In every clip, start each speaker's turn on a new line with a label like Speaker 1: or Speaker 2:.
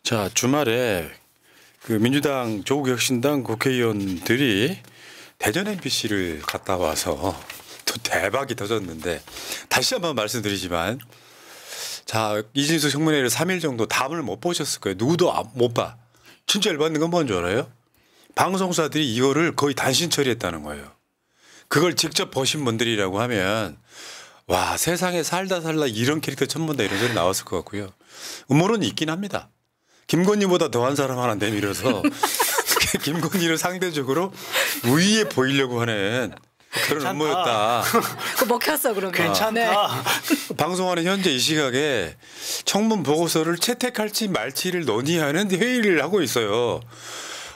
Speaker 1: 자, 주말에 그 민주당 조국혁신당 국회의원들이 대전 MBC를 갔다 와서 또 대박이 터졌는데 다시 한번 말씀드리지만 자, 이진수 청문회를 3일 정도 답을 못 보셨을 거예요. 누구도 못 봐. 진짜 열받는 건 뭔지 알아요? 방송사들이 이거를 거의 단신 처리했다는 거예요. 그걸 직접 보신 분들이라고 하면 와, 세상에 살다 이런 캐릭터 처음 본다 이런 소리 나왔을 것 같고요. 음모론이 있긴 합니다. 김건희보다 더한 사람 하나 내밀어서 김건희를 상대적으로 우위에 보이려고 하는 그런 음모였다.
Speaker 2: 그거 먹혔어 그러면.
Speaker 3: 괜찮다.
Speaker 2: 네.
Speaker 1: 방송하는 현재 이 시각에 청문 보고서를 채택할지 말지를 논의하는 회의를 하고 있어요.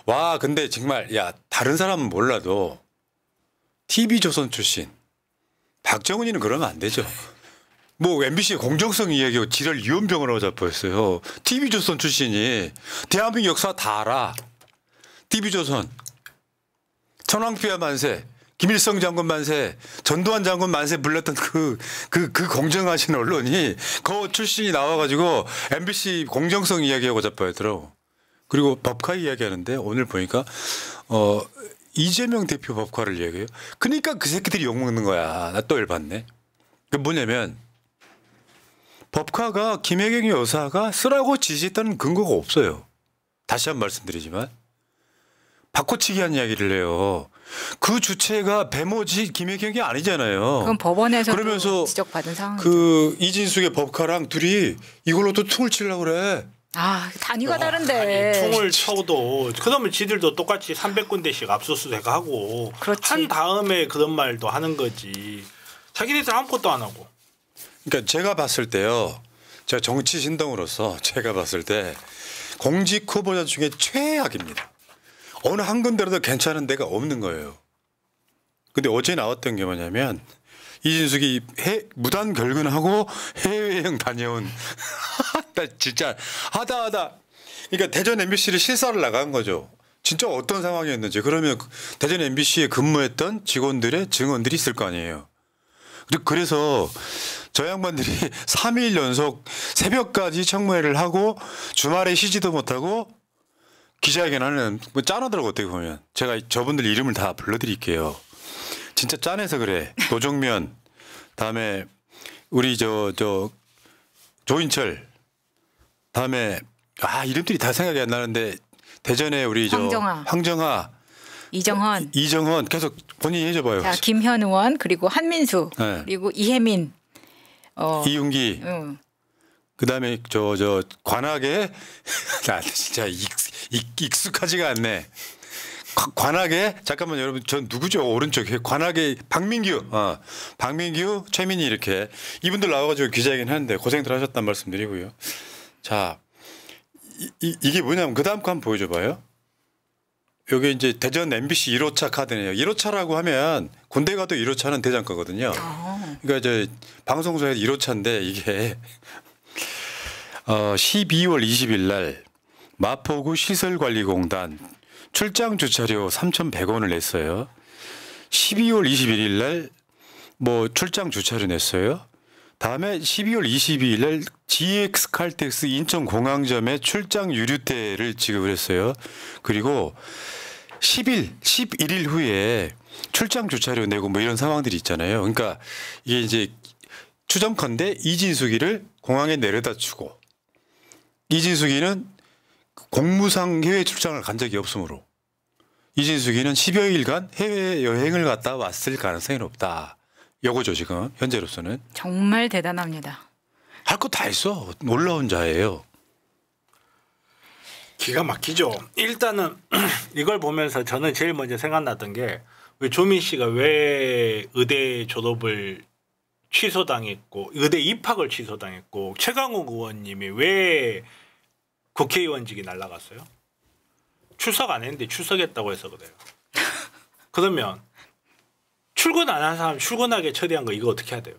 Speaker 1: 와, 근데 정말 야, 다른 사람은 몰라도 TV조선 출신 박정은이는 그러면 안 되죠. 뭐 MBC의 공정성 이야기하고 지랄 유언병으로 잡혀있어요. TV조선 출신이 대한민국 역사 다 알아. TV조선 천황폐하 만세, 김일성 장군 만세, 전두환 장군 만세 불렀던 그 공정하신 언론이 그 출신이 나와가지고 MBC 공정성 이야기하고 잡혀있더라고. 그리고 법카 이야기하는데 오늘 보니까 이재명 대표 법카를 이야기해요. 그러니까 그 새끼들이 욕먹는 거야. 나 또 열받네. 그 뭐냐면 법카가 김혜경의 여사가 쓰라고 지시했다는 근거가 없어요. 다시 한 번 말씀드리지만 바꿔치기 한 이야기를 해요. 그 주체가 배모지 김혜경이 아니잖아요.
Speaker 2: 그건 법원에서
Speaker 1: 그러면서
Speaker 2: 지적받은 상황이죠.
Speaker 1: 그 이진숙의 법카랑 둘이 이걸로 또 퉁을 치려고 그래.
Speaker 2: 아, 단위가 다른데.
Speaker 3: 아니, 총을 쳐도 그러면 지들도 똑같이 300군데씩 압수수색하고
Speaker 2: 그렇지.
Speaker 3: 한 다음에 그런 말도 하는 거지. 자기네들 아무것도 안 하고.
Speaker 1: 그러니까 제가 봤을 때요. 제가 정치 신동으로서 제가 봤을 때 공직 후보자 중에 최악입니다. 어느 한 군데라도 괜찮은 데가 없는 거예요. 근데 어제 나왔던 게 뭐냐면 이진숙이 무단 결근하고 해외여행 다녀온 나 진짜 하다 그러니까 대전 MBC를 실사를 나간 거죠. 진짜 어떤 상황이었는지. 그러면 대전 MBC에 근무했던 직원들의 증언들이 있을 거 아니에요. 그래서 저 양반들이 3일 연속 새벽까지 청문회를 하고 주말에 쉬지도 못하고 기자회견하는 뭐 짠하더라고. 어떻게 보면 제가 저분들 이름을 다 불러드릴게요. 진짜 짠해서 그래. 노정면, 다음에 우리 저 조인철, 다음에 이름들이 다 생각이 안 나는데 대전에 우리 황정하, 이정헌 계속 본인이 해줘봐요.
Speaker 2: 자, 김현 의원 그리고 한민수
Speaker 1: 네.
Speaker 2: 그리고 이혜민,
Speaker 1: 이윤기, 그다음에 저 관악에 나 진짜 익숙하지가 않네. 관악에 잠깐만 여러분 저 누구죠? 오른쪽에 관악에 박민규, 최민희 이렇게 이분들 나와가지고 기자회견 하는데 고생들 하셨단 말씀드리고요. 자, 이게 뭐냐면 그 다음 거 한번 보여줘봐요. 여기 이제 대전 MBC 1호차 카드네요. 1호차라고 하면 군대 가도 1호차는 대장 거거든요. 그러니까 이제 방송사에서 1호차인데 이게 12월 20일 날 마포구 시설관리공단 출장 주차료 3,100원을 냈어요. 12월 21일 날 뭐 출장 주차료 냈어요. 다음에 12월 22일 날 GX 칼텍스 인천공항점에 출장 유류대를 지급을 했어요. 그리고 11일 후에 출장 주차료 내고 뭐 이런 상황들이 있잖아요. 그러니까 이게 이제 추정컨대 이진숙이를 공항에 내려다 주고 이진숙이는 공무상 해외 출장을 간 적이 없으므로 이진숙이는 10여일간 해외여행을 갔다 왔을 가능성이 높다. 요거죠 지금 현재로서는.
Speaker 2: 정말 대단합니다.
Speaker 1: 할 거 다 했어. 놀라운 자예요.
Speaker 3: 기가 막히죠. 일단은 이걸 보면서 저는 제일 먼저 생각났던 게 조민 씨가 왜 의대 졸업을 취소당했고 의대 입학을 취소당했고 최강욱 의원님이 왜 국회의원직이 날아갔어요? 출석 안 했는데 출석했다고 해서 그래요. 그러면 출근 안 한 사람 출근하게 처리한 거 이거 어떻게 해야 돼요?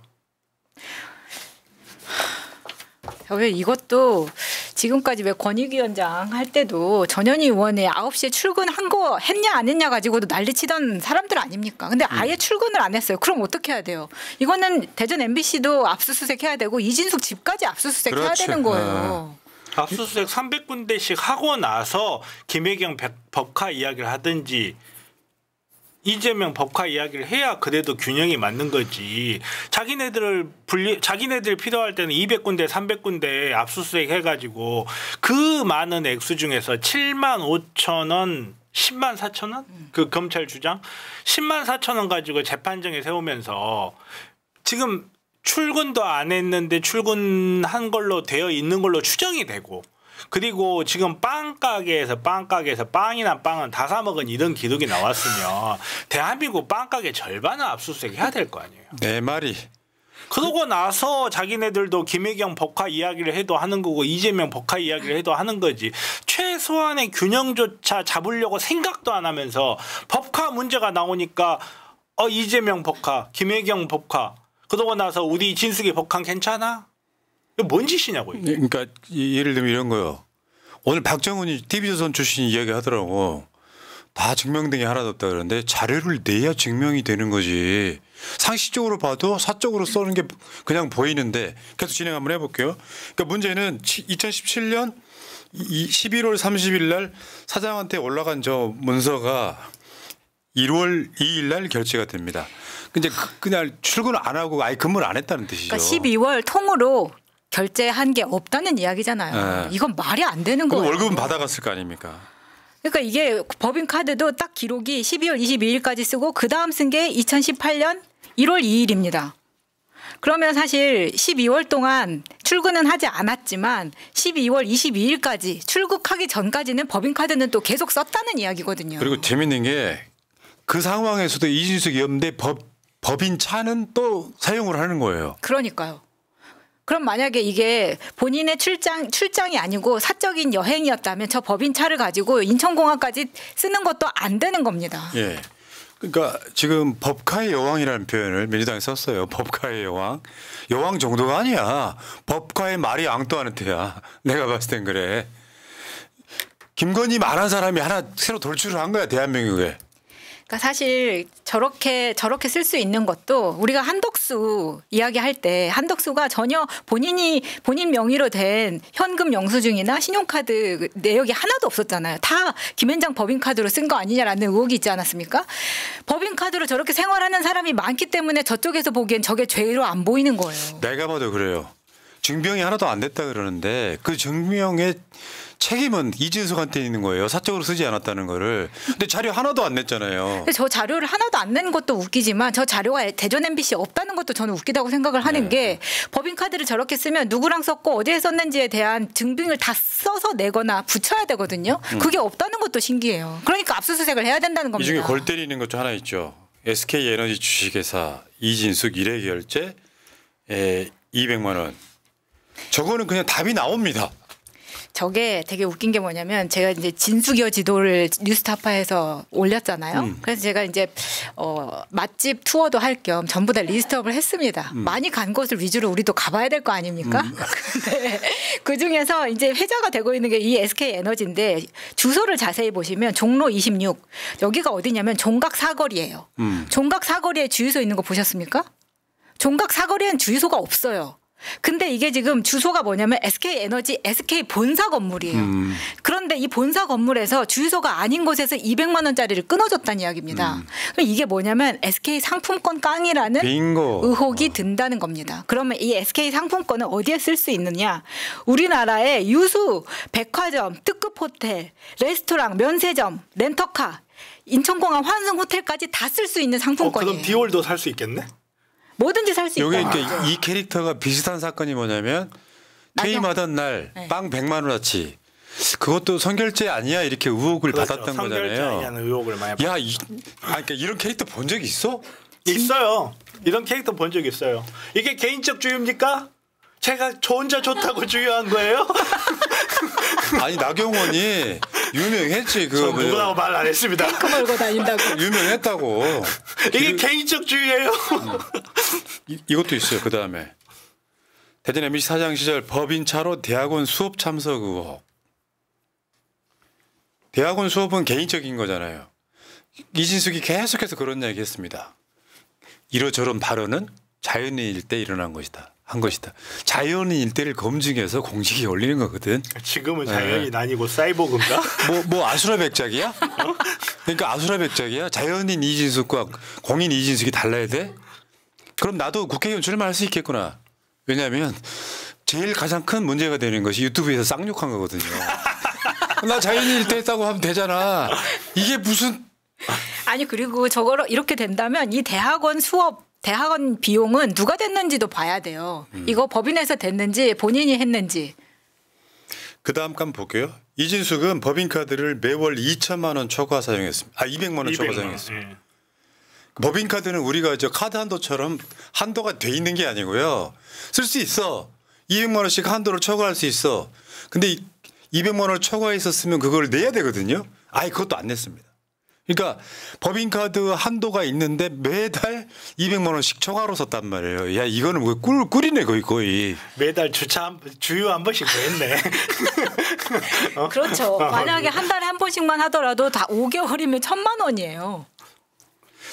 Speaker 2: 왜 이것도 지금까지 왜 권익위원장 할 때도 전현희 의원이 9시에 출근한 거 했냐 안 했냐 가지고도 난리치던 사람들 아닙니까? 근데 아예 출근을 안 했어요. 그럼 어떻게 해야 돼요? 이거는 대전 MBC도 압수수색 해야 되고 이진숙 집까지 압수수색 해야 되는 거예요.
Speaker 3: 압수수색 300군데씩 하고 나서 김혜경 법카 이야기를 하든지 이재명 법카 이야기를 해야 그래도 균형이 맞는 거지. 자기네들 필요할 때는 200군데, 300군데 압수수색 해가지고 그 많은 액수 중에서 7만 5천 원, 10만 4천 원? 그 검찰 주장 10만 4천 원 가지고 재판정에 세우면서 지금 출근도 안 했는데 출근한 걸로 되어 있는 걸로 추정이 되고. 그리고 지금 빵가게에서 빵이나 빵은 다 사 먹은 이런 기록이 나왔으면 대한민국 빵가게 절반은 압수수색 해야 될 거 아니에요.
Speaker 1: 내 말이.
Speaker 3: 그러고 나서 자기네들도 김혜경 법카 이야기를 해도 하는 거고 이재명 법카 이야기를 해도 하는 거지. 최소한의 균형조차 잡으려고 생각도 안 하면서 법카 문제가 나오니까 이재명 법카, 김혜경 법카 그러고 나서 우리 진숙이 법카 괜찮아? 뭔 짓이냐고. 이게.
Speaker 1: 그러니까 예를 들면 이런 거요. 오늘 박정훈이 TV조선 출신 이야기 하더라고. 다 증명등이 하나도 없다 그러는데 자료를 내야 증명이 되는 거지. 상식적으로 봐도 사적으로 써는 게 그냥 보이는데 계속 진행 한번 해볼게요. 그러니까 문제는 2017년 11월 30일 날 사장한테 올라간 저 문서가 1월 2일 날 결제가 됩니다. 근데 그냥 출근을 안 하고 아예 근무를 안 했다는 뜻이죠.
Speaker 2: 그러니까 12월 통으로 결제한 게 없다는 이야기잖아요.
Speaker 1: 네.
Speaker 2: 이건 말이 안 되는 거예요.
Speaker 1: 월급은 받아갔을 거 아닙니까?
Speaker 2: 그러니까 이게 법인카드도 딱 기록이 12월 22일까지 쓰고 그다음 쓴 게 2018년 1월 2일입니다. 그러면 사실 12월 동안 출근은 하지 않았지만 12월 22일까지 출국하기 전까지는 법인카드는 또 계속 썼다는 이야기거든요.
Speaker 1: 그리고 재밌는 게 그 상황에서도 이진숙이 없는데 법인 차는 또 사용을 하는 거예요.
Speaker 2: 그러니까요. 그럼 만약에 이게 본인의 출장이 아니고 사적인 여행이었다면 저 법인차를 가지고 인천공항까지 쓰는 것도 안 되는 겁니다.
Speaker 1: 예. 그러니까 지금 법카의 여왕이라는 표현을 민주당이 썼어요. 법카의 여왕. 여왕 정도가 아니야. 법카의 말이 앙뚜아네트야. 내가 봤을 땐 그래. 김건희 말한 사람이 하나 새로 돌출을 한 거야 대한민국에.
Speaker 2: 그러니까 사실 저렇게 쓸 수 있는 것도 우리가 한덕수 이야기할 때 한덕수가 전혀 본인 명의로 된 현금 영수증이나 신용카드 내역이 하나도 없었잖아요. 다 김현장 법인카드로 쓴 거 아니냐라는 의혹이 있지 않았습니까? 법인카드로 저렇게 생활하는 사람이 많기 때문에 저쪽에서 보기엔 저게 죄로 안 보이는 거예요.
Speaker 1: 내가 봐도 그래요. 증명이 하나도 안 됐다 그러는데 그 증명의 책임은 이진숙한테 있는 거예요. 사적으로 쓰지 않았다는 거를. 근데 자료 하나도 안 냈잖아요.
Speaker 2: 근데 저 자료를 하나도 안 낸 것도 웃기지만 저 자료가 대전 MBC에 없다는 것도 저는 웃기다고 생각을 하는 게 법인카드를 저렇게 쓰면 누구랑 썼고 어디에 썼는지에 대한 증빙을 다 써서 내거나 붙여야 되거든요. 그게 없다는 것도 신기해요. 그러니까 압수수색을 해야 된다는 겁니다.
Speaker 1: 이 중에 골 때리는 것 중 하나 있죠. SK에너지 주식회사 이진숙 1회 결제 200만 원. 저거는 그냥 답이 나옵니다.
Speaker 2: 저게 되게 웃긴 게 뭐냐면 제가 이제 진숙여 지도를 뉴스타파에서 올렸잖아요. 그래서 제가 이제 맛집 투어도 할 겸 전부 다 리스트업을 했습니다. 많이 간 곳을 위주로 우리도 가봐야 될 거 아닙니까? 근데 그 중에서 이제 회자가 되고 있는 게 이 SK 에너지인데 주소를 자세히 보시면 종로 26 여기가 어디냐면 종각 사거리예요. 종각 사거리에 주유소 있는 거 보셨습니까? 종각 사거리엔 주유소가 없어요. 근데 이게 지금 주소가 뭐냐면 SK에너지 SK 본사 건물이에요. 그런데 이 본사 건물에서 주유소가 아닌 곳에서 200만 원짜리를 끊어줬다는 이야기입니다. 그럼 이게 뭐냐면 SK 상품권 깡이라는
Speaker 1: 빙고.
Speaker 2: 의혹이 든다는 겁니다. 그러면 이 SK 상품권은 어디에 쓸 수 있느냐? 우리나라의 유수, 백화점, 특급 호텔, 레스토랑, 면세점, 렌터카, 인천공항 환승 호텔까지 다 쓸 수 있는 상품권이에요.
Speaker 3: 그럼 디올도 살 수 있겠네?
Speaker 2: 뭐든지 살 수 있다.
Speaker 1: 여기 그러니까 이 캐릭터가 비슷한 사건이 뭐냐면 퇴임하던 날 빵 100만 원어치 그것도 선결제 아니야 이렇게 의혹을
Speaker 3: 그렇죠.
Speaker 1: 받았던
Speaker 3: 선결제
Speaker 1: 거잖아요.
Speaker 3: 아니냐는 의혹을 많이
Speaker 1: 야, 그러니까 이런 캐릭터 본 적 있어?
Speaker 3: 있어요. 이런 캐릭터 본 적 있어요. 이게 개인적 주유입니까? 제가 저 혼자 좋다고 주유한 거예요?
Speaker 1: 아니 나경원이 유명했지 그
Speaker 3: 누구라고 말 안 했습니다.
Speaker 2: 탱크 몰고 다닌다고.
Speaker 1: 유명했다고.
Speaker 3: 이게 개인적 주유예요.
Speaker 1: 이것도 있어요. 그 다음에 대전 MBC 사장 시절 법인차로 대학원 수업 참석 의혹. 대학원 수업은 개인적인 거잖아요. 이진숙이 계속해서 그런 이야기했습니다. 이러저런 발언은 자연인일 때 일어난 것이다. 한 것이다. 자연인 일대를 검증해서 공직에 올리는 거거든.
Speaker 3: 지금은 자연이 아니고 사이보그인가?
Speaker 1: 뭐 아수라 백작이야? 그러니까 아수라 백작이야. 자연인 이진숙과 공인 이진숙이 달라야 돼? 그럼 나도 국회의원 출마할 수 있겠구나. 왜냐하면 제일 가장 큰 문제가 되는 것이 유튜브에서 쌍욕한 거거든요. 나 자연인 일대 했다고 하면 되잖아. 이게 무슨
Speaker 2: 아니 그리고 저거로 이렇게 된다면 이 대학원 수업 대학원 비용은 누가 됐는지도 봐야 돼요. 이거 법인에서 됐는지 본인이 했는지.
Speaker 1: 그다음 건 볼게요. 이진숙은 법인카드를 매월 2천만 원 초과 사용했습니다. 200만 원 초과 사용했습니다.
Speaker 3: 예.
Speaker 1: 법인카드는 우리가 저 카드 한도처럼 한도가 돼 있는 게 아니고요. 쓸 수 있어. 200만 원씩 한도를 초과할 수 있어. 근데 200만 원을 초과했었으면 그걸 내야 되거든요. 아예 그것도 안 냈습니다. 그러니까 법인카드 한도가 있는데 매달 200만 원씩 초과로 썼단 말이에요. 야 이거는 뭐 꿀이네 거의.
Speaker 3: 매달 주유 한 번씩 더 했네.
Speaker 2: 그렇죠. 만약에 한 달에 한 번씩만 하더라도 다 5개월이면 1,000만 원이에요.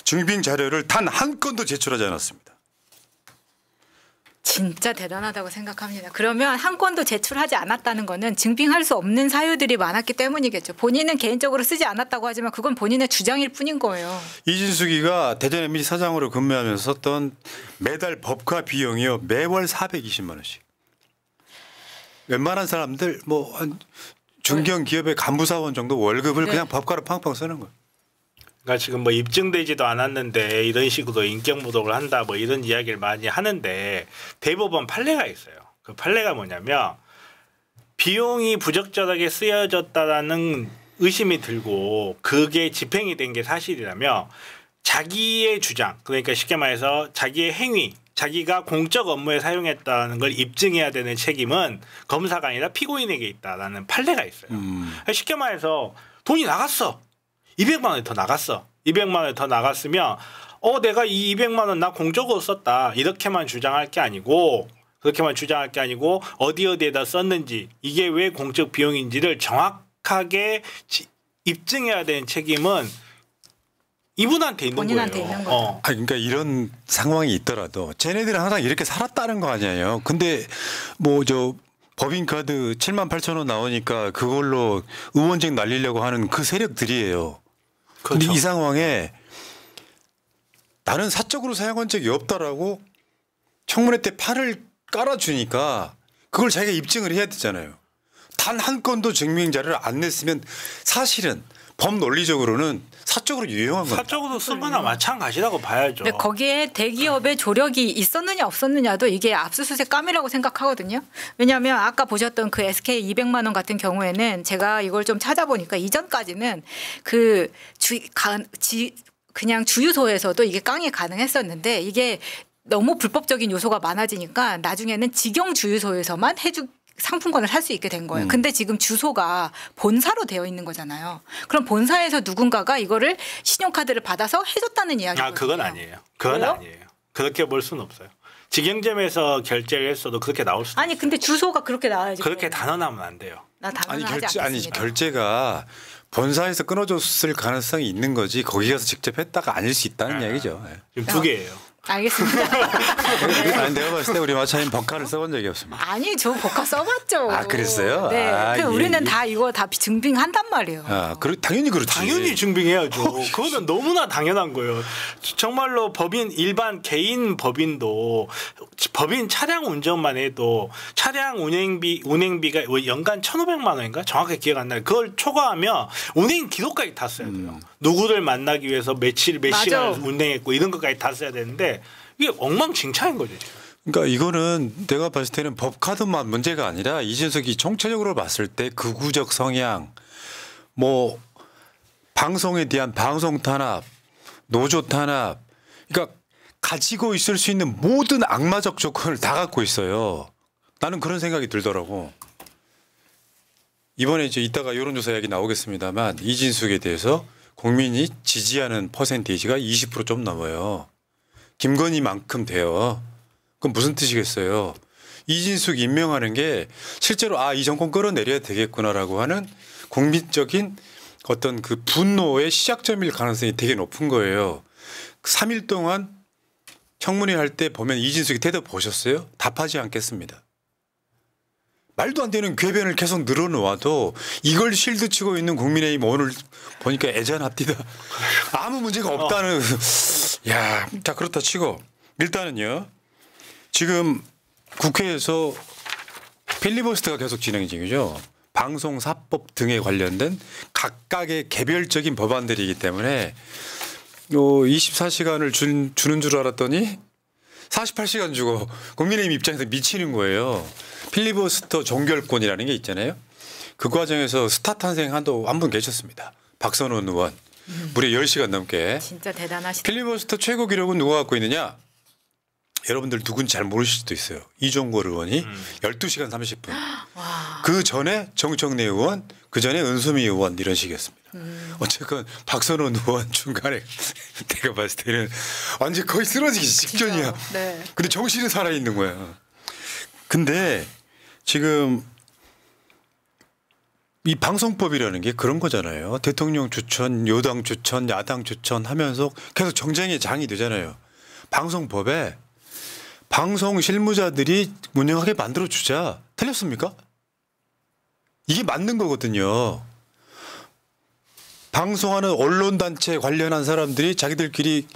Speaker 1: 증빙 자료를 단 한 건도 제출하지 않았습니다.
Speaker 2: 진짜 대단하다고 생각합니다. 그러면 한 건도 제출하지 않았다는 거는 증빙할 수 없는 사유들이 많았기 때문이겠죠. 본인은 개인적으로 쓰지 않았다고 하지만 그건 본인의 주장일 뿐인 거예요.
Speaker 1: 이진숙이가 대전 MBC 사장으로 근무하면서 썼던 매달 법카 비용이요. 매월 420만 원씩. 웬만한 사람들 뭐 한 중견 기업의 간부사원 정도 월급을
Speaker 2: 네.
Speaker 1: 그냥 법카로 팡팡 쓰는 거예요.
Speaker 3: 그러니까 지금 뭐 입증되지도 않았는데 이런 식으로 인격 모독을 한다 뭐 이런 이야기를 많이 하는데 대법원 판례가 있어요. 그 판례가 뭐냐면 비용이 부적절하게 쓰여졌다라는 의심이 들고 그게 집행이 된 게 사실이라면 자기의 주장 그러니까 쉽게 말해서 자기의 행위 자기가 공적 업무에 사용했다는 걸 입증해야 되는 책임은 검사가 아니라 피고인에게 있다라는 판례가 있어요. 쉽게 말해서 돈이 나갔어. 200만 원이 더 나갔어. 200만 원이 더 나갔으면 내가 이 200만 원 나 공적으로 썼다. 이렇게만 주장할 게 아니고 그렇게만 주장할 게 아니고 어디에다 썼는지 이게 왜 공적 비용인지를 정확하게 입증해야 되는 책임은 이분한테 있는
Speaker 2: 본인한테
Speaker 3: 거예요.
Speaker 2: 있는 거죠.
Speaker 1: 그러니까 이런 상황이 있더라도 쟤네들은 항상 이렇게 살았다는 거 아니에요. 근데 뭐 저 법인카드 7만 8천 원 나오니까 그걸로 의원직 날리려고 하는 그 세력들이에요. 근데
Speaker 3: 그렇죠.
Speaker 1: 이 상황에 나는 사적으로 사용한 적이 없다라고 청문회 때 팔을 깔아주니까 그걸 자기가 입증을 해야 되잖아요. 단 한 건도 증명 자료를 안 냈으면 사실은 법 논리적으로는 사적으로 유용한 거예요.
Speaker 3: 사적으로 쓴 거나 마찬가지라고 봐야죠.
Speaker 2: 근데 거기에 대기업의 조력이 있었느냐 없었느냐도 이게 압수수색 감이라고 생각하거든요. 왜냐하면 아까 보셨던 그 SK 200만 원 같은 경우에는 제가 이걸 좀 찾아보니까 이전까지는 그냥 주유소에서도 이게 깡이 가능했었는데 이게 너무 불법적인 요소가 많아지니까 나중에는 직영 주유소에서만 상품권을 살 수 있게 된 거예요. 근데 지금 주소가 본사로 되어 있는 거잖아요. 그럼 본사에서 누군가가 이거를 신용카드를 받아서 해줬다는 이야기거든요.
Speaker 3: 그건 아니에요. 그건
Speaker 2: 왜요?
Speaker 3: 아니에요. 그렇게 볼 수는 없어요. 직영점에서 결제를 했어도 그렇게 나올 수는
Speaker 2: 아니 근데 주소가 그렇게 나와야지.
Speaker 3: 그렇게 단언하면 안 돼요.
Speaker 2: 나 단언하지 않겠습니다.
Speaker 1: 결제가 본사에서 끊어줬을 가능성이 있는 거지 거기 가서 직접 했다가 아닐 수 있다는 얘기죠.
Speaker 3: 지금 두 개예요.
Speaker 2: 알겠습니다.
Speaker 1: 아니, 내가 봤을 때 우리 마차님 법카를 써본 적이 없습니다.
Speaker 2: 아니 저 법카 써봤죠.
Speaker 1: 그랬어요?
Speaker 2: 네.
Speaker 1: 예,
Speaker 2: 우리는 다 이거 다 증빙한단 말이에요.
Speaker 1: 당연히 그렇지.
Speaker 3: 당연히 증빙해야죠. 그거는 너무나 당연한 거예요. 정말로 일반 개인 법인도 법인 차량 운전만 해도 차량 운행비가 연간 1,500만 원인가 정확하게 기억 안 나요. 그걸 초과하면 운행 기록까지 다 써야 돼요. 누구를 만나기 위해서 몇 시간을 운행했고 이런 것까지 다 써야 되는데 이게 엉망진창인 거죠. 지금.
Speaker 1: 그러니까 이거는 내가 봤을 때는 법카드만 문제가 아니라 이진석이 총체적으로 봤을 때 극우적 성향, 뭐 방송에 대한 방송 탄압, 노조 탄압, 그러니까 가지고 있을 수 있는 모든 악마적 조건을 다 갖고 있어요. 나는 그런 생각이 들더라고. 이번에 이제 이따가 여론조사 이야기 나오겠습니다만 이진숙에 대해서 국민이 지지하는 퍼센테이지가 20% 좀 넘어요. 김건희만큼 돼요. 그럼 무슨 뜻이겠어요? 이진숙 임명하는 게 실제로 이 정권 끌어내려야 되겠구나라고 하는 국민적인 어떤 그 분노의 시작점일 가능성이 되게 높은 거예요. 3일 동안 청문회 할 때 보면 이진숙이 태도 보셨어요? 답하지 않겠습니다. 말도 안 되는 궤변을 계속 늘어놓아도 이걸 실드 치고 있는 국민의힘 오늘 보니까 애잔합디다. 아무 문제가 없다는. 야, 자 그렇다 치고 일단은요. 지금 국회에서 필리버스터가 계속 진행 중이죠. 방송사법 등에 관련된 각각의 개별적인 법안들이기 때문에 24시간을 주는 줄 알았더니 48시간 주고 국민의힘 입장에서 미치는 거예요. 필리버스터 종결권이라는 게 있잖아요. 그 과정에서 스타 탄생 한 분 계셨습니다. 박선원 의원. 무려 10시간 넘게.
Speaker 2: 진짜 대단하시다.
Speaker 1: 필리버스터 최고 기록은 누가 갖고 있느냐? 여러분들 누군지 잘 모르실 수도 있어요. 이종걸 의원이 12시간 30분. 그 전에 정청래 의원, 그 전에 은수미 의원 이런 식이었습니다. 어쨌건 박선원 의원 중간에 내가 봤을 때는 완전 거의 쓰러지기 직전이야.
Speaker 2: 네.
Speaker 1: 근데 정신은 살아있는 거야. 근데 지금 이 방송법이라는 게 그런 거잖아요. 대통령 추천, 여당 추천, 야당 추천 하면서 계속 정쟁의 장이 되잖아요. 방송법에 방송 실무자들이 운영하게 만들어주자. 틀렸습니까? 이게 맞는 거거든요. 방송하는 언론단체 관련한 사람들이 자기들끼리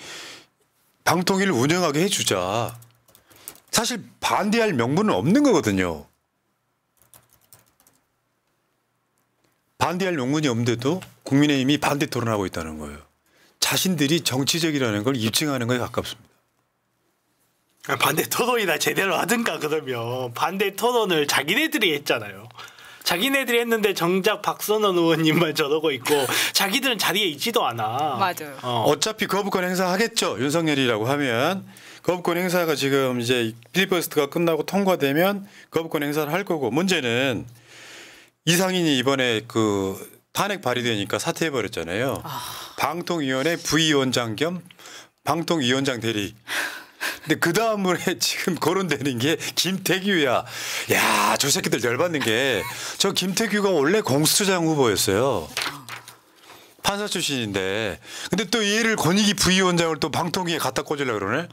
Speaker 1: 방통위를 운영하게 해주자. 사실 반대할 명분은 없는 거거든요. 반대할 명분이 없는데도 국민의힘이 반대 토론하고 있다는 거예요. 자신들이 정치적이라는 걸 입증하는 거에 가깝습니다.
Speaker 3: 반대 토론이나 제대로 하든가. 그러면 반대 토론을 자기네들이 했잖아요. 자기네들이 했는데 정작 박선원 의원님만 저러고 있고 자기들은 자리에 있지도 않아.
Speaker 2: 맞아요.
Speaker 1: 어차피 거부권 행사하겠죠. 윤석열이라고 하면 거부권 행사가 지금 이제 필리버스터가 끝나고 통과되면 거부권 행사를 할 거고, 문제는 이상인이 이번에 그 탄핵 발의되니까 사퇴해 버렸잖아요. 방통위원회 부위원장 겸 방통위원장 대리. 근데 그 다음에 지금 거론되는 게 김태규야. 야, 저 새끼들 열받는 게 저 김태규가 원래 공수처장 후보였어요. 판사 출신인데. 근데 또 얘를 권익위 부위원장을 또 방통위에 갖다 꽂으려고 그러네.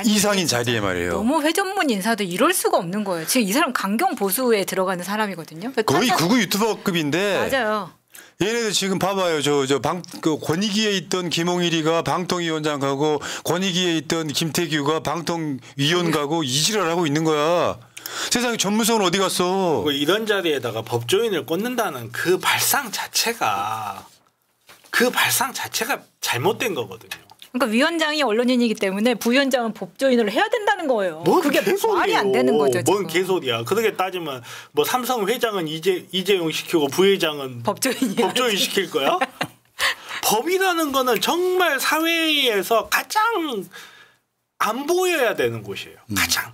Speaker 1: 이상인 자리에 말이에요.
Speaker 2: 너무 회전문 인사도 이럴 수가 없는 거예요. 지금 이 사람 강경 보수에 들어가는 사람이거든요.
Speaker 1: 거의 극우 유튜버급인데.
Speaker 2: 맞아요.
Speaker 1: 얘네들 지금 봐봐요. 그 권익위에 있던 김홍일이가 방통위원장 가고 권익위에 있던 김태규가 방통위원 가고 이지랄 하고 있는 거야. 세상에 전문성은 어디 갔어?
Speaker 3: 이런 자리에다가 법조인을 꽂는다는 그 발상 자체가 잘못된 거거든요.
Speaker 2: 그러니까 위원장이 언론인이기 때문에 부위원장은 법조인으로 해야 된다는 거예요. 그게
Speaker 3: 개소리예요.
Speaker 2: 말이 안 되는 거죠.
Speaker 3: 뭔
Speaker 2: 지금.
Speaker 3: 개소리야. 그렇게 따지면 뭐 삼성 회장은 이재용 시키고 부회장은 법조인 시킬 거야? 법이라는 거는 정말 사회에서 가장 안 보여야 되는 곳이에요. 가장.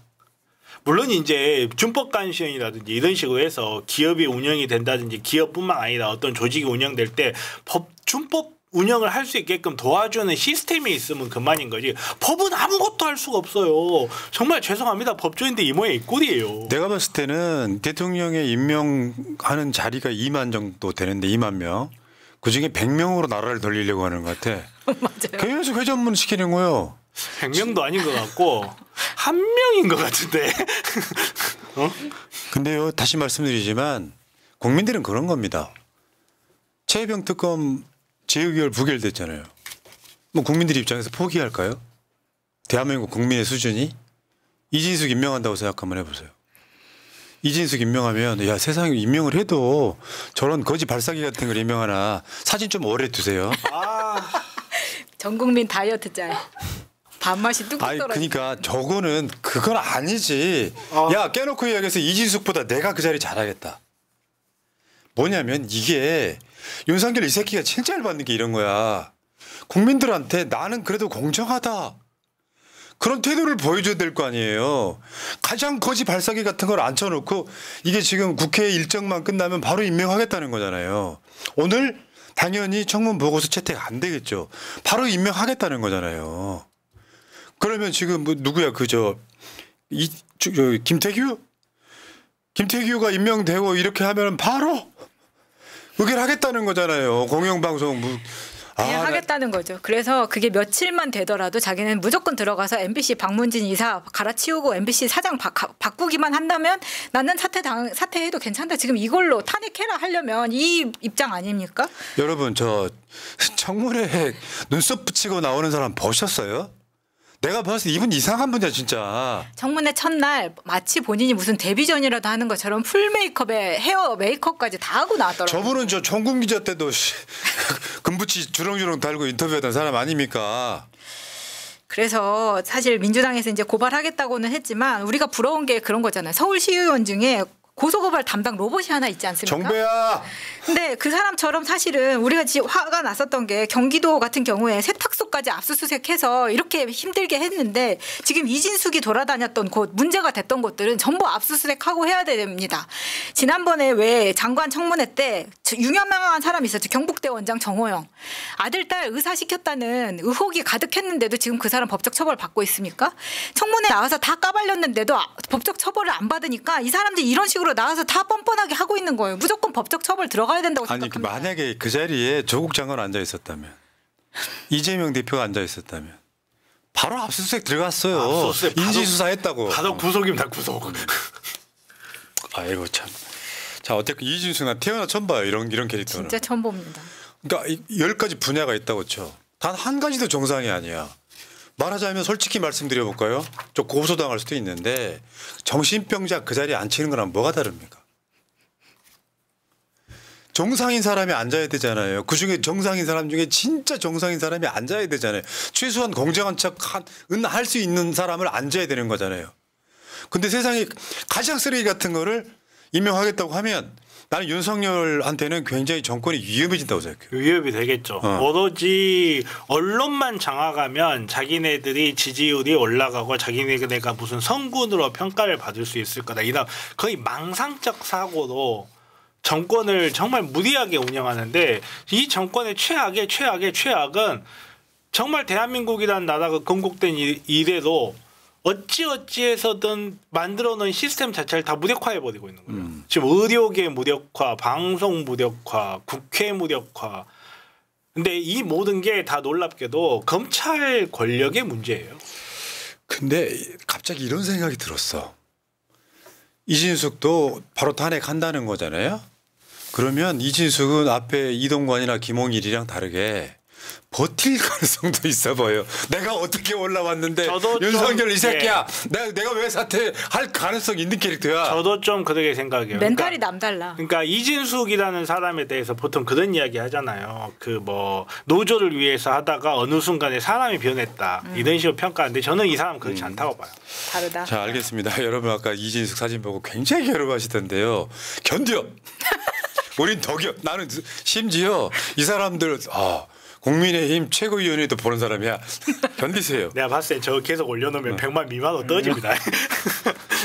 Speaker 3: 물론 이제 준법관시연이라든지 이런 식으로 해서 기업이 운영이 된다든지 기업뿐만 아니라 어떤 조직이 운영될 때 준법 운영을 할 수 있게끔 도와주는 시스템이 있으면 그만인 거지. 법은 아무것도 할 수가 없어요. 정말 죄송합니다. 법조인들 이 모양 이 꼴이에요.
Speaker 1: 내가 봤을 때는 대통령에 임명하는 자리가 2만 정도 되는데 2만 명. 그중에 100명으로 나라를 돌리려고 하는 것 같아.
Speaker 2: 맞아요.
Speaker 1: 계속 회전문 시키는 거예요.
Speaker 3: 100명도 아닌 것 같고 한 명인 것 같은데.
Speaker 1: 근데요, 다시 말씀드리지만 국민들은 그런 겁니다. 최혜병 특검 재의결 부결됐잖아요. 뭐 국민들 입장에서 포기할까요? 대한민국 국민의 수준이? 이진숙 임명한다고 생각 한번 해보세요. 이진숙 임명하면 야, 세상에 임명을 해도 저런 거지 발사기 같은 걸 임명하나. 사진 좀 오래 두세요.
Speaker 2: 전 국민 다이어트 짤. 밥맛이 뚝뚝 떨어져.
Speaker 1: 그러니까 저거는 그건 아니지. 야, 깨놓고 이야기해서 이진숙보다 내가 그 자리 잘하겠다. 뭐냐면 이게 윤석열 이 새끼가 진짜 열받는 게 이런 거야. 국민들한테 나는 그래도 공정하다. 그런 태도를 보여줘야 될 거 아니에요. 가장 거지 발사기 같은 걸 앉혀놓고 이게 지금 국회 일정만 끝나면 바로 임명하겠다는 거잖아요. 오늘 당연히 청문 보고서 채택 안 되겠죠. 바로 임명하겠다는 거잖아요. 그러면 지금 뭐 누구야 김태규? 김태규가 임명되고 이렇게 하면 바로 의결하겠다는 거잖아요. 공영방송
Speaker 2: 그냥 하겠다는 거죠. 그래서 그게 며칠만 되더라도 자기는 무조건 들어가서 MBC 박문진 이사 갈아치우고 MBC 사장 바꾸기만 한다면 나는 사퇴해도 괜찮다. 지금 이걸로 탄핵해라 하려면 이 입장 아닙니까?
Speaker 1: 여러분 저 청문회 눈썹 붙이고 나오는 사람 보셨어요? 내가 봤을 때 이분 이상한 분이야 진짜.
Speaker 2: 청문회 첫날 마치 본인이 무슨 데뷔전이라도 하는 것처럼 풀 메이크업에 헤어 메이크업까지 다 하고 나왔더라고요.
Speaker 1: 저분은 저 총국 기자 때도 금붙이 주렁주렁 달고 인터뷰하던 사람 아닙니까?
Speaker 2: 그래서 사실 민주당에서 이제 고발하겠다고는 했지만 우리가 부러운 게 그런 거잖아요. 서울시의원 중에 고소고발 담당 로봇이 하나 있지 않습니까?
Speaker 1: 정배야.
Speaker 2: 근데 그 사람처럼 사실은 우리가 화가 났었던 게 경기도 같은 경우에 세탁소까지 압수수색해서 이렇게 힘들게 했는데 지금 이진숙이 돌아다녔던 곳 문제가 됐던 곳들은 전부 압수수색하고 해야 됩니다. 지난번에 왜 장관 청문회 때 유명한 사람이 있었죠. 경북대 원장 정호영. 아들 딸 의사시켰다는 의혹이 가득했는데도 지금 그 사람 법적 처벌 받고 있습니까? 청문회 나와서 다 까발렸는데도 법적 처벌을 안 받으니까 이 사람들이 이런 식으로 나와서 다 뻔뻔하게 하고 있는 거예요. 무조건 법적 처벌 들어가야 된다고 생각합니다.
Speaker 1: 아니 만약에 그 자리에 조국 장관 앉아 있었다면 이재명 대표가 앉아 있었다면 바로 압수수색 들어갔어요.
Speaker 3: 압수수색
Speaker 1: 인지수사했다고.
Speaker 3: 바로 구속입니다. 구속.
Speaker 1: 아이고 참. 자 어쨌든 이진숙 나 태어나 처음 봐요. 이런 캐릭터는.
Speaker 2: 진짜 처음 봅니다.
Speaker 1: 그러니까 10가지 분야가 있다고 쳐. 단 한 가지도 정상이 아니야. 말하자면 솔직히 말씀드려볼까요? 좀 고소당할 수도 있는데 정신병자 그 자리에 앉히는 거랑 뭐가 다릅니까? 정상인 사람이 앉아야 되잖아요. 그중에 정상인 사람 중에 진짜 정상인 사람이 앉아야 되잖아요. 최소한 공정한 척은 할 수 있는 사람을 앉아야 되는 거잖아요. 근데 세상에 가장 쓰레기 같은 거를 임명하겠다고 하면 나는 윤석열한테는 굉장히 정권이 위험해진다고 생각해요.
Speaker 3: 위협이 되겠죠. 오로지 언론만 장악하면 자기네들이 지지율이 올라가고 자기네가 무슨 성군으로 평가를 받을 수 있을 거다. 이런 거의 망상적 사고로 정권을 정말 무리하게 운영하는데 이 정권의 최악은 정말 대한민국이라는 나라가 건국된 이래로 어찌해서든 만들어놓은 시스템 자체를 다 무력화해버리고 있는 거예요. 지금 의료계 무력화, 방송 무력화, 국회 무력화. 근데 이 모든 게 다 놀랍게도 검찰 권력의 문제예요.
Speaker 1: 근데 갑자기 이런 생각이 들었어. 이진숙도 바로 탄핵한다는 거잖아요. 그러면 이진숙은 앞에 이동관이나 김홍일이랑 다르게 버틸 가능성도 있어 보여. 내가 어떻게 올라왔는데 윤석열 이 새끼야. 내가 왜 사퇴할 가능성이 있는 캐릭터야.
Speaker 3: 저도 좀 그렇게 생각해요.
Speaker 2: 멘탈이 남달라.
Speaker 3: 그러니까 이진숙이라는 사람에 대해서 보통 그런 이야기 하잖아요. 그 뭐 노조를 위해서 하다가 어느 순간에 사람이 변했다. 이런 식으로 평가하는데 저는 이 사람 그렇지 않다고 봐요.
Speaker 2: 다르다.
Speaker 1: 자 알겠습니다. 여러분 아까 이진숙 사진 보고 굉장히 괴로워하시던데요. 견뎌. 우린 더 나는 심지어 이 사람들 국민의힘 최고위원회도 보는 사람이야. 견디세요.
Speaker 3: 내가 봤을 때 저 계속 올려놓으면 100만 미만으로 떠집니다.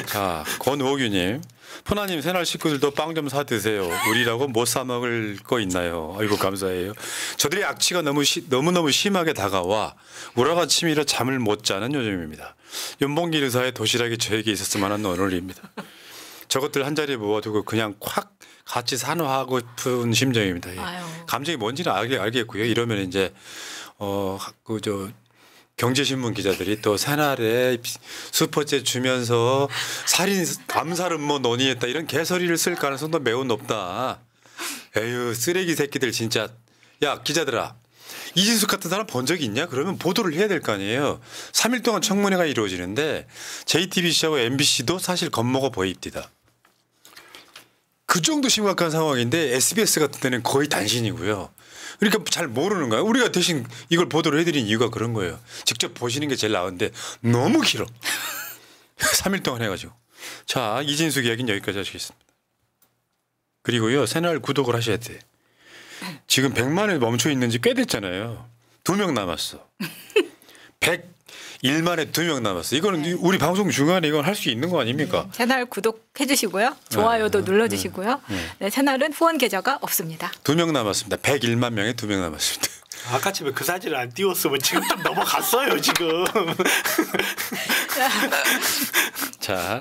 Speaker 1: 자, 권오규님. 포나님 새날 식구들도 빵 좀 사 드세요. 우리라고 못 사 먹을 거 있나요? 아이고 감사해요. 저들의 악취가 너무너무 심하게 다가와 우라가 치밀어 잠을 못 자는 요즘입니다. 윤봉길 의사의 도시락이 저에게 있었으면 하는 오늘입니다. 저것들 한 자리에 모아두고 그냥 콱 같이 산화하고 싶은 심정입니다. 감정이 뭔지는 알겠고요. 이러면 이제 경제신문 기자들이 또 새날에 슈퍼챗 주면서 살인 암살은 뭐 논의했다 이런 개소리를 쓸 가능성도 매우 높다. 에휴 쓰레기 새끼들 진짜. 야 기자들아. 이진숙 같은 사람 본 적이 있냐? 그러면 보도를 해야 될 거 아니에요. 3일 동안 청문회가 이루어지는데 JTBC하고 MBC도 사실 겁먹어 보입니다. 그 정도 심각한 상황인데 SBS 같은 데는 거의 단신이고요. 그러니까 잘 모르는 거야. 우리가 대신 이걸 보도를 해드린 이유가 그런 거예요. 직접 보시는 게 제일 나은데 너무 길어. 3일 동안 해가지고. 자 이진숙 이야기는 여기까지 하시겠습니다. 그리고요 새날 구독을 하셔야 돼. 지금 100만에 멈춰 있는지 꽤 됐잖아요. 2명 남았어. 101만에 2명 남았어. 이거는 우리 방송 중간에 이건 할 수 있는 거 아닙니까?
Speaker 2: 채널 구독해 주시고요. 좋아요도 눌러주시고요. 네, 채널은 후원 계좌가 없습니다.
Speaker 1: 2명 남았습니다. 101만 명에 2명 남았습니다.
Speaker 3: 아까 집에 그 사진을 안 띄웠으면 지금 좀 넘어갔어요 지금.
Speaker 1: 자.